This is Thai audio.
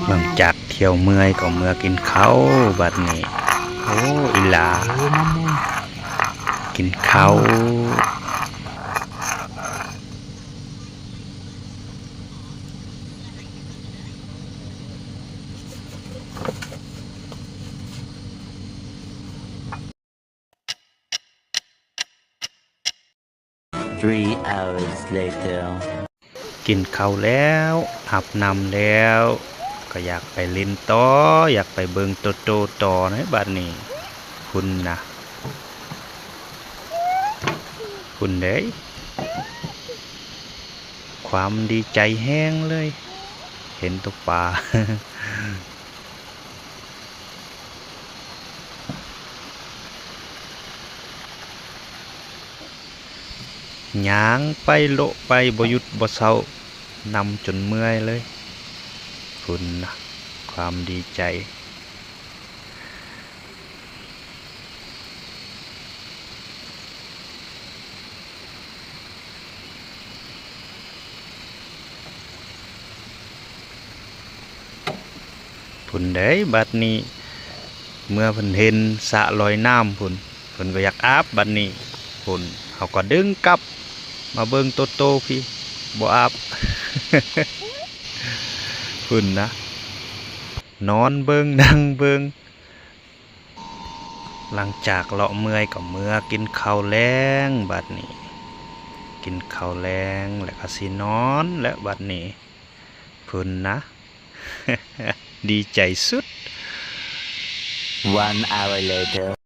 หลังจากเที่ยวเมื่อยก็เมื่อกินข้าวบัดนี้โอ้อีหลากินข้าว 3 hours later กินข้าวแล้วอาบน้ำแล้วก็อยากไปเล่นต่ออยากไปเบิ่งโตโตต่อนะบัดนี้คุณนะคุณเด้ยความดีใจแห้งเลยเห็นตัวปลา ย่างไปโละไปบ่หยุดบ่เศร้านำจนเมื่อยเลยคุณนะความดีใจพุ่นเด้ยบัดนี้เมื่อเพิ่นเห็นสระลอยน้ำพุ่นเพิ่นก็อยากอาบบัดนี้พุ่นเขาก็ดึงกลับมาเบิ่งโตโตพี่บ่อาบ พุ่นนะนอนเบิ่งนั่งเบิ่งหลังจากเลาะเมื่อยก็เมื่อกินข้าวแลงบัดนี้กินข้าวแลงแล้วก็สินอนและบัดนี้พุ่นนะ ดีใจสุด 1 hour later